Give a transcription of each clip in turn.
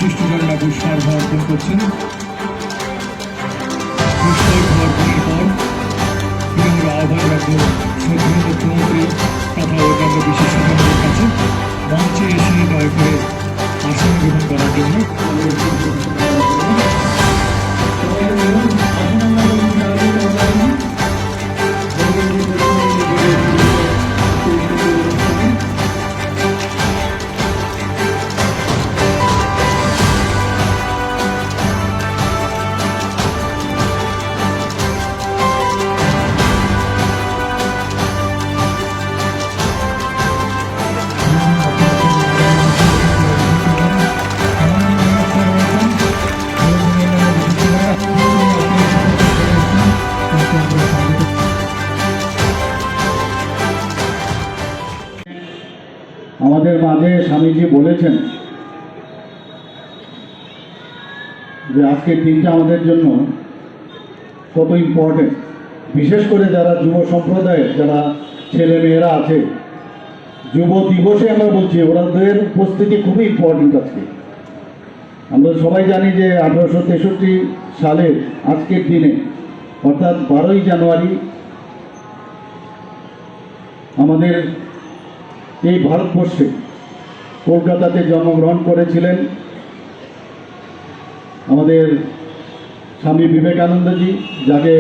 শিষ্টজনরা পুরস্কার অর্জন করছেন। পুরস্কার ঘর পর বিনম্র আহ্বান রাখবো শ্রদ্ধেয় মুখ্যমন্ত্রী তথা অন্যান্য বিশেষজ্ঞদের কাছে মঞ্চে এসে দয়া করে আসন গ্রহণ করার জন্য। আমাদের মাঝে স্বামীজি বলেছেন যে আজকের দিনটা আমাদের জন্য কত ইম্পর্টেন্ট, বিশেষ করে যারা যুব সম্প্রদায়ের যারা ছেলে মেয়েরা আছে, যুব দিবসে আমরা বলছি ওদের উপস্থিতি খুবই ইম্পর্টেন্ট। আজকে আমরা সবাই জানি যে 1863 সালে আজকের দিনে অর্থাৎ 12ই জানুয়ারি আমাদের এই ভারতবর্ষে কলকাতাতে জন্মগ্রহণ করেছিলেন আমাদের স্বামী বিবেকানন্দজি, যাকে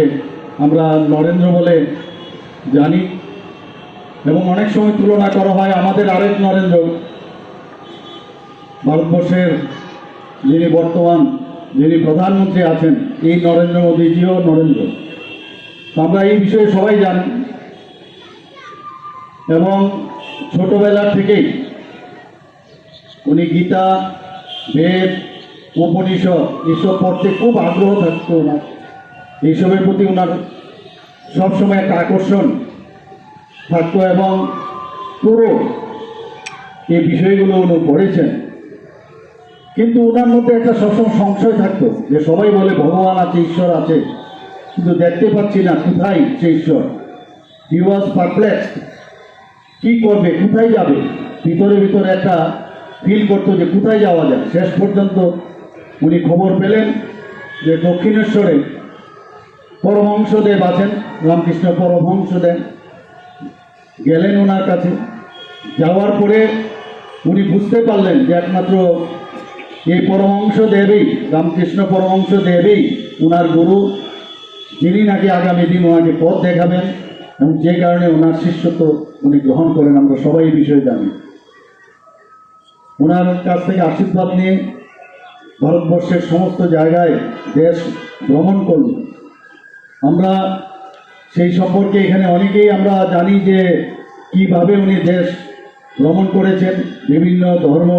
আমরা নরেন্দ্র বলে জানি এবং অনেক সময় তুলনা করা হয় আমাদের আরেক নরেন্দ্র, ভারতবর্ষের যিনি বর্তমান যিনি প্রধানমন্ত্রী আছেন এই নরেন্দ্র মোদীজিও নরেন্দ্র। আমরা এই বিষয়ে সবাই জানি এবং ছোটবেলা থেকেই উনি গীতা, বেদ, উপনিষদ এসব পড়তে খুব আগ্রহ থাকতো ওনার। এইসবের প্রতি ওনার সবসময় একটা আকর্ষণ থাকতো এবং পুরো এই বিষয়গুলো উনি পড়েছেন। কিন্তু ওনার মধ্যে একটা সবসময় সংশয় থাকতো যে সবাই বলে ভগবান আছে, ঈশ্বর আছে, কিন্তু দেখতে পাচ্ছি না কোথায় সে ঈশ্বর। হি ওয়াজ পারপ্লেক্সড, কি করবে, কোথায় যাবে, ভিতরে ভিতরে একটা ফিল করতো যে কোথায় যাওয়া যায়। শেষ পর্যন্ত উনি খবর পেলেন যে দক্ষিণেশ্বরে পরমহংসদেব আছেন, রামকৃষ্ণ পরমহংসদেব। গেলেন ওনার কাছে, যাওয়ার পরে উনি বুঝতে পারলেন যে একমাত্র এই পরমহংসদেবই, রামকৃষ্ণ পরমহংসদেবই ওনার গুরু, যিনি নাকি আগামী দিন ওনাকে পথ দেখাবেন এবং যে কারণে ওনার শিষ্যত্ব উনি গ্রহণ করেন। আমরা সবাই এই বিষয়ে জানি। ওনার কাছ থেকে আশীর্বাদ নিয়ে ভারতবর্ষের সমস্ত জায়গায় দেশ ভ্রমণ করলেন। আমরা সেই সম্পর্কে এখানে অনেকেই আমরা জানি যে কিভাবে উনি দেশ ভ্রমণ করেছেন। বিভিন্ন ধর্ম,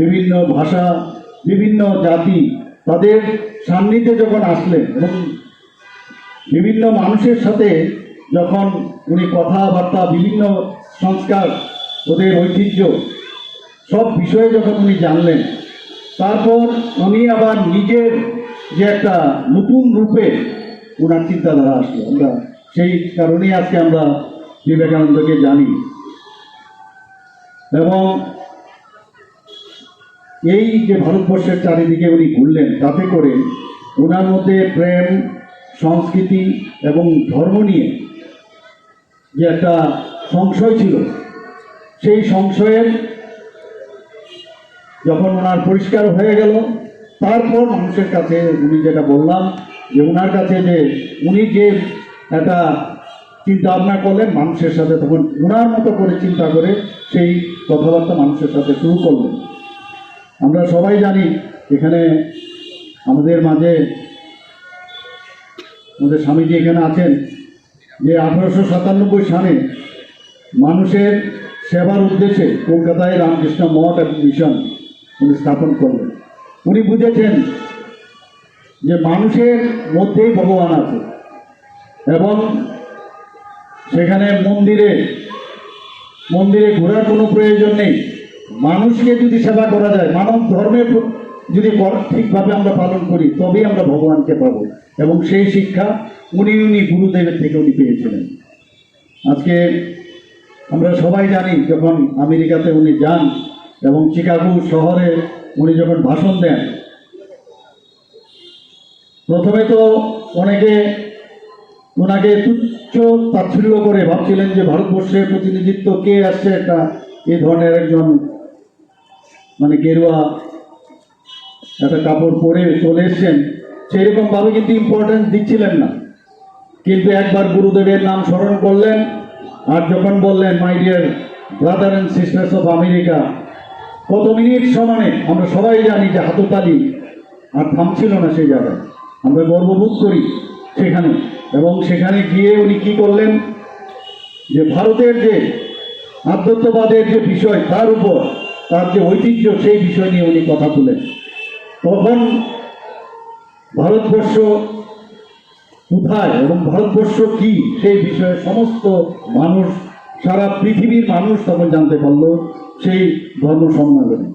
বিভিন্ন ভাষা, বিভিন্ন জাতি তাদের সান্নিধ্যে যখন আসলেন এবং বিভিন্ন মানুষের সাথে যখন উনি কথাবার্তা, বিভিন্ন সংস্কার, ওদের ঐতিহ্য সব বিষয়ে যখন উনি জানলেন, তারপর উনি আবার নিজের যে একটা নতুন রূপে ওনার চিন্তাধারা আসলো। আমরা সেই কারণেই আজকে আমরা বিবেকানন্দকে জানি এবং এই যে ভারতবর্ষের চারিদিকে উনি ঘুরলেন, তাতে করে ওনার মধ্যে প্রেম, সংস্কৃতি এবং ধর্ম নিয়ে যে একটা সংশয় ছিল, সেই সংশয়ের যখন ওনার পরিষ্কার হয়ে গেল, তারপর মানুষের কাছে উনি যেটা বললাম যে ওনার কাছে যে উনি যে একটা চিন্তা ভাবনা করলেন মানুষের সাথে, তখন ওনার মতো করে চিন্তা করে সেই কথাবার্তা মানুষের সাথে শুরু করলেন। আমরা সবাই জানি এখানে আমাদের মাঝে আমাদের স্বামীজি এখানে আছেন, যে 1897 সালে মানুষের সেবার উদ্দেশ্যে কলকাতায় রামকৃষ্ণ মঠ এবং মিশন উনি স্থাপন করলেন। উনি বুঝেছেন যে মানুষের মধ্যেই ভগবান আছে এবং সেখানে মন্দিরে মন্দিরে ঘোরার কোনো প্রয়োজন নেই। মানুষকে যদি সেবা করা যায়, মানব ধর্মের যদি ঠিকভাবে আমরা পালন করি, তবেই আমরা ভগবানকে পাবো। এবং সেই শিক্ষা উনি গুরুদেবের থেকে উনি পেয়েছিলেন। আজকে আমরা সবাই জানি যখন আমেরিকাতে উনি যান এবং চিকাগো শহরে উনি যখন ভাষণ দেন, প্রথমে তো অনেকে ওনাকে তুচ্ছ তাচ্ছিল্য করে ভাবছিলেন যে ভারতবর্ষের প্রতিনিধিত্ব কে আসছে, একটা এই ধরনের একজন মানে গেরুয়া একটা কাপড় পরে চলে এসছেন, সেরকম ভাবে কিন্তু ইম্পর্টেন্স দিচ্ছিলেন না। কিন্তু একবার গুরুদেবের নাম স্মরণ করলেন, আর যখন বললেন my dear brother and sisters of America, কত মিনিট সমানে আমরা সবাই জানি যে হাততালি আর থামছিল না সেই জায়গায়। আমরা গর্ববোধ করি সেখানে। এবং সেখানে গিয়ে উনি কি করলেন, যে ভারতের যে আধ্যাত্মবাদের যে বিষয়, তার উপর তার যে ঐতিহ্য, সেই বিষয় নিয়ে উনি কথা তুলেন। তখন ভারতবর্ষ কোথায় এবং ভারতবর্ষ কি, সেই বিষয়ে সমস্ত মানুষ, সারা পৃথিবীর মানুষ তখন জানতে পারল সেই ধর্ম সম্মেলনে।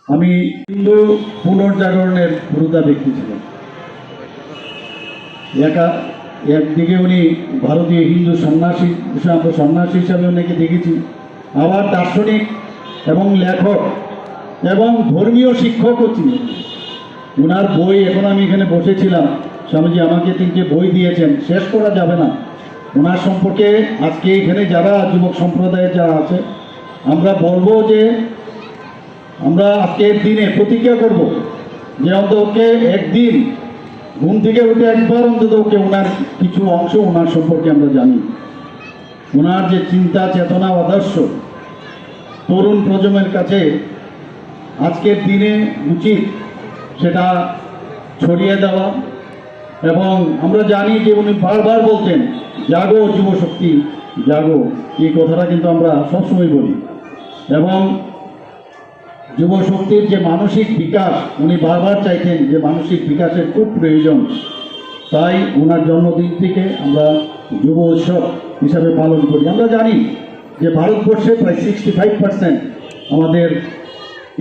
আমি হিন্দু পুনর্জাগরণের পুরোটা ব্যক্তি ছিলেন। একদিকে উনি ভারতীয় হিন্দু সন্ন্যাসী, আমরা সন্ন্যাসী হিসাবে ওনাকে দেখেছি, আবার দার্শনিক এবং লেখক এবং ধর্মীয় শিক্ষকও ছিলেন। ওনার বই, এখন আমি এখানে বসেছিলাম, স্বামীজি আমাকে 3টে বই দিয়েছেন, শেষ করা যাবে না। ওনার সম্পর্কে আজকে এখানে যারা যুবক সম্প্রদায়ের যারা আছে, আমরা বলবো যে আমরা আজকের দিনে প্রতিজ্ঞা করব যে অন্তত ওকে একদিন ঘুম থেকে উঠে একবার অন্তত ওকে ওনার কিছু অংশ ওনার সম্পর্কে আমরা জানি। ওনার যে চিন্তা চেতনা আদর্শ তরুণ প্রজন্মের কাছে আজকের দিনে উচিত সেটা ছড়িয়ে দেওয়া। এবং আমরা জানি যে উনি বারবার বলতেন জাগো যুবশক্তি জাগো, এই কথাটা কিন্তু আমরা সবসময় বলি। এবং যুবশক্তির যে মানসিক বিকাশ, উনি বারবার চাইতেন যে মানসিক বিকাশের খুব প্রয়োজন। তাই ওনার জন্মদিন থেকে আমরা যুব উৎসব হিসাবে পালন করি। আমরা জানি যে ভারতবর্ষে প্রায় 65% আমাদের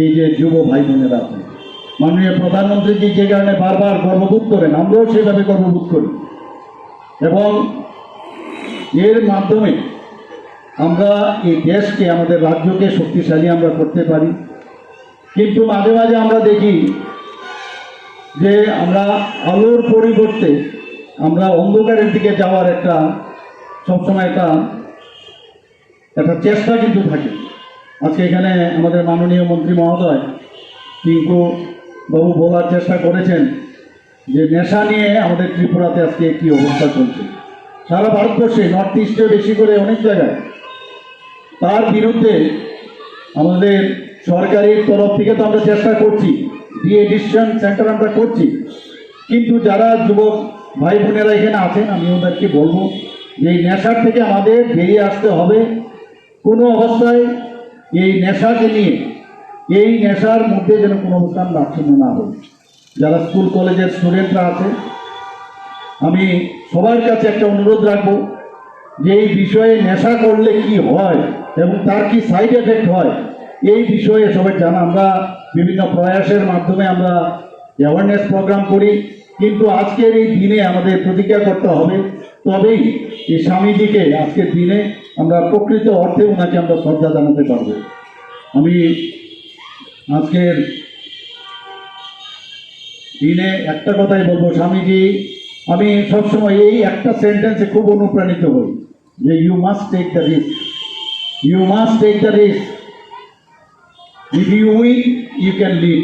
এই যে যুব ভাই বোনেরা আছেন। মাননীয় প্রধানমন্ত্রী যে কারণে বারবার গর্ববোধ করেন, আমরাও সেভাবে গর্ববোধ করি। এবং এর মাধ্যমে আমরা এই দেশকে, আমাদের রাজ্যকে শক্তিশালী আমরা করতে পারি। কিন্তু মাঝে মাঝে আমরা দেখি যে আমরা আলোর পরিবর্তে আমরা অন্ধকারের দিকে যাওয়ার একটা সবসময় একটা চেষ্টা কিন্তু থাকে। আজকে এখানে আমাদের মাননীয় মন্ত্রী মহোদয় টিঙ্কু বাবু বলার চেষ্টা করেছেন যে নেশা নিয়ে আমাদের ত্রিপুরাতে আজকে কী অবস্থা চলছে, সারা ভারতবর্ষে, নর্থ ইস্টে বেশি করে অনেক জায়গায়। তার বিরুদ্ধে আমাদের সরকারের তরফ থেকে তো আমরা চেষ্টা করছি, ডিএডিকশন সেন্টার আমরা করছি। কিন্তু যারা যুবক ভাই বোনেরা এখানে আছেন, আমি ওদেরকে বলবো যে এই নেশার থেকে আমাদের বেরিয়ে আসতে হবে। কোনো অবস্থায় এই নেশাকে নিয়ে, এই নেশার মধ্যে যেন কোনো অবস্থান লাভচ্ছিন্ন না হয়। যারা স্কুল কলেজের স্টুডেন্টরা আছে, আমি সবার কাছে একটা অনুরোধ রাখবো যে এই বিষয়ে নেশা করলে কি হয় এবং তার কি সাইড এফেক্ট হয়, এই বিষয়ে সবাই জানা। আমরা বিভিন্ন প্রয়াসের মাধ্যমে আমরা অ্যাওয়ারনেস প্রোগ্রাম করি, কিন্তু আজকের এই দিনে আমাদের প্রতিজ্ঞা করতে হবে, তবেই এই স্বামীজিকে আজকের দিনে আমরা প্রকৃত অর্থে ওনাকে আমরা শ্রদ্ধা জানাতে পারবো। আমি আজকের দিনে একটা কথাই বলবো, স্বামীজি, আমি সবসময় এই একটা সেন্টেন্সে খুব অনুপ্রাণিত হই যে you must take the risk, you must take the risk. If you win you can lead,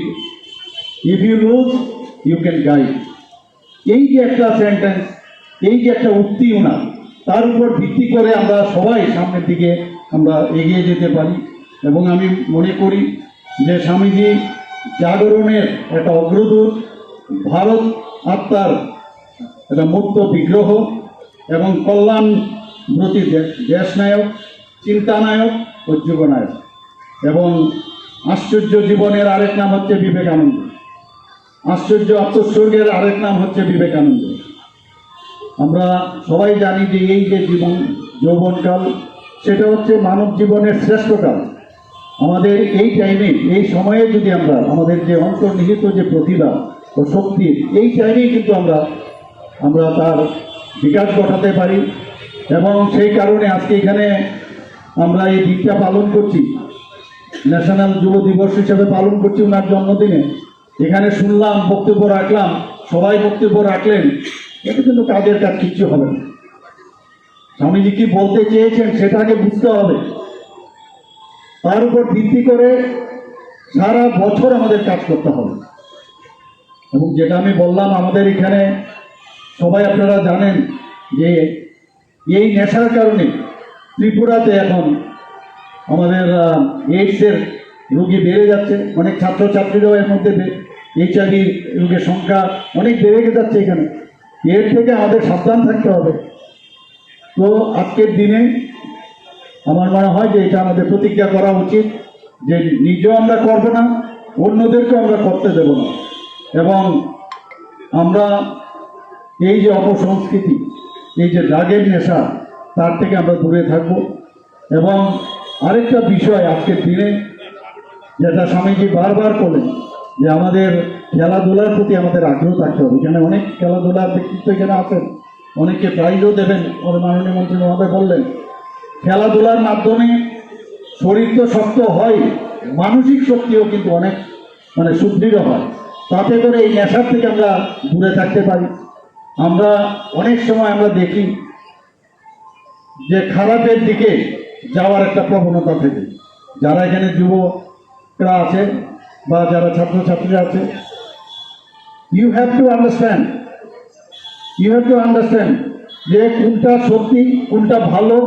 if you lose you can guide. এই যে একটা সেন্টেন্স, এই যে একটা উক্তি ওনার, তার উপর ভিত্তি করে আমরা সবাই সামনের দিকে আমরা এগিয়ে যেতে পারি। এবং আমি মনে করি যে স্বামীজি জাগরণের একটা অগ্রদূত, ভারত আত্মার একটা মুক্ত বিগ্রহ এবং কল্যাণব্রতী দেশনায়ক, চিন্তানায়ক ও যুবনায়ক। এবং আশ্চর্য জীবনের আরেক নাম হচ্ছে বিবেকানন্দ, আশ্চর্য আত্মোৎসর্গের আরেক নাম হচ্ছে বিবেকানন্দ। আমরা সবাই জানি যে এই যে যৌবনকাল, সেটা হচ্ছে মানব জীবনের শ্রেষ্ঠকাল। আমাদের এই টাইমে, এই সময়ে যদি আমরা আমাদের যে অন্তর্নিহিত যে প্রতিভা ও শক্তির, এই টাইমেই কিন্তু আমরা তার বিকাশ ঘটাতে পারি। এবং সেই কারণে আজকে এখানে আমরা এই দিকটা পালন করছি। ন্যাশনাল যুব দিবস হিসেবে পালন করছি ওনার জন্মদিনে। এখানে শুনলাম, বক্তব্য রাখলাম, সবাই বক্তব্য রাখলেন, এটা কিন্তু কাজের কাজ কিচ্ছু হবে না। স্বামীজি কি বলতে চেয়েছেন সেটা আগে বুঝতে হবে, তার উপর ভিত্তি করে সারা বছর আমাদের কাজ করতে হবে। এবং যেটা আমি বললাম, আমাদের এখানে সবাই আপনারা জানেন যে এই নেশার কারণে ত্রিপুরাতে এখন আমাদের এইডসের রোগী বেড়ে যাচ্ছে। অনেক ছাত্রছাত্রীরাও এর মধ্যে HIV রোগের সংখ্যা অনেক বেড়ে যাচ্ছে এখানে। এর থেকে আমাদের সাবধান থাকতে হবে। তো আজকের দিনে আমার মনে হয় যে এটা আমাদের প্রতিজ্ঞা করা উচিত যে নিজেও আমরা করব না, অন্যদেরকেও আমরা করতে দেব না। এবং আমরা এই যে অপসংস্কৃতি, এই যে ড্রাগের নেশা, তার থেকে আমরা দূরে থাকব। এবং আরেকটা বিষয় আজকের দিনে যেটা স্বামীজি বারবার বলেন যে আমাদের খেলাধুলার প্রতি আমাদের আগ্রহ থাকতে হবে। এখানে অনেক খেলাধুলার ব্যক্তিত্ব এখানে আছেন, অনেকে প্রাইজও দেবেন। আমাদের মাননীয় মন্ত্রী মহোদয় বললেন খেলাধুলার মাধ্যমে শরীর তো শক্ত হয়, মানসিক শক্তিও কিন্তু অনেক সুদৃঢ় হয়। তাতে করে এই নেশার থেকে আমরা দূরে থাকতে পারি। আমরা অনেক সময় আমরা দেখি যে খারাপের দিকে যাওয়ার একটা প্রবণতা থেকে, যারা এখানে যুবকরা আছে বা যারা ছাত্রছাত্রীরা আছে, ইউ হ্যাভ টু আন্ডারস্ট্যান্ড যে কোনটা সত্যি, কোনটা ভালো।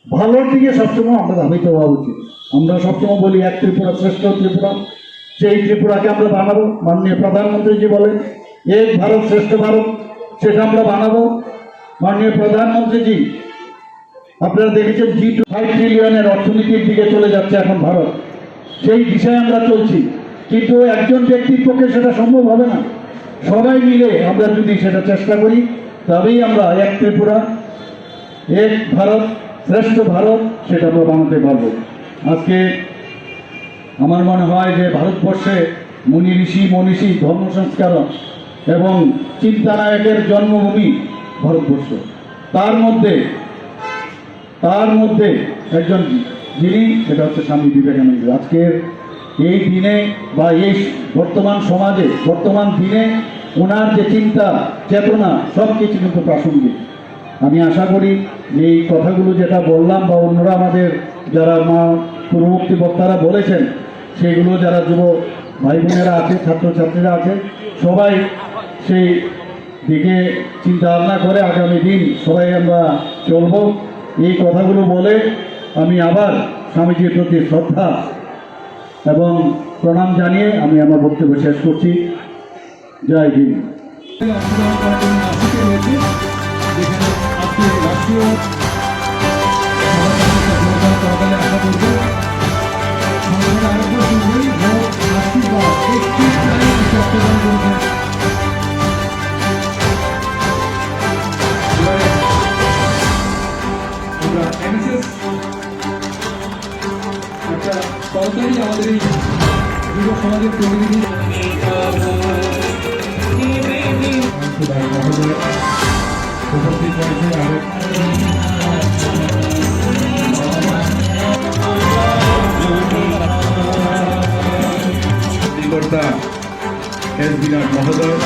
ভালোর দিকে সবসময় আমরা ধাবিত হওয়া উচিত। আমরা সবসময় বলি এক ত্রিপুরা শ্রেষ্ঠ ত্রিপুরা, সেই ত্রিপুরাকে আমরা বানাবো। মাননীয় প্রধানমন্ত্রীজি বলেন এক ভারত শ্রেষ্ঠ ভারত, সেটা আমরা বানাবো। মাননীয় প্রধানমন্ত্রীজি আপনারা দেখেছেন G5 ট্রিলিয়নের অর্থনীতির দিকে চলে যাচ্ছে এখন ভারত, সেই দিশায় আমরা চলছি। কিন্তু একজন ব্যক্তির পক্ষে সেটা সম্ভব হবে না। সবাই মিলে আমরা যদি সেটা চেষ্টা করি, তবেই আমরা এক ত্রিপুরা, এক ভারত শ্রেষ্ঠ ভারত সেটা আমরা বানাতে পারবো। আজকে আমার মনে হয় যে ভারতবর্ষে মুনি ঋষি মনীষী, ধর্ম সংস্কারক এবং চিন্তানায়কের জন্মভূমি ভারতবর্ষ। তার মধ্যে একজন যিনি, সেটা হচ্ছে স্বামী বিবেকানন্দ। আজকের এই দিনে বা এই বর্তমান সমাজে, বর্তমান দিনে ওনার যে চিন্তা চেতনা সব কিছু কিন্তু প্রাসঙ্গিক। আমি আশা করি যে এই কথাগুলো যেটা বললাম বা অন্যরা আমাদের যারা পূর্ববর্তী বক্তারা বলেছেন, সেগুলো যারা যুব ভাই বোনেরা আছে, ছাত্রছাত্রীরা আছে, সবাই সেই দিকে চিন্তা ভাবনা করে আগামী দিন সবাই আমরা চলব। এই কথাগুলো বলে আমি আবার স্বামীজির প্রতি শ্রদ্ধা এবং প্রণাম জানিয়ে আমি আমার বক্তব্য শেষ করছি। জয় হিন্দ। অংশগ্রহণ করার জন্য নাসিকে রয়েছে, যেখানে আজকে রাষ্ট্রীয় সভাপতি করতালে আশা করব সংসদের আরম্ভ শুরুই ভোট আশীর্বাদ একটি চট্টগ্রাম করেছেন। আমরা NSS একটা সরকারি আমাদের এই যুব সমাজের প্রতিনিধি উপস্থিত রয়েছে কর্তা এস বিরাট মহোদয়।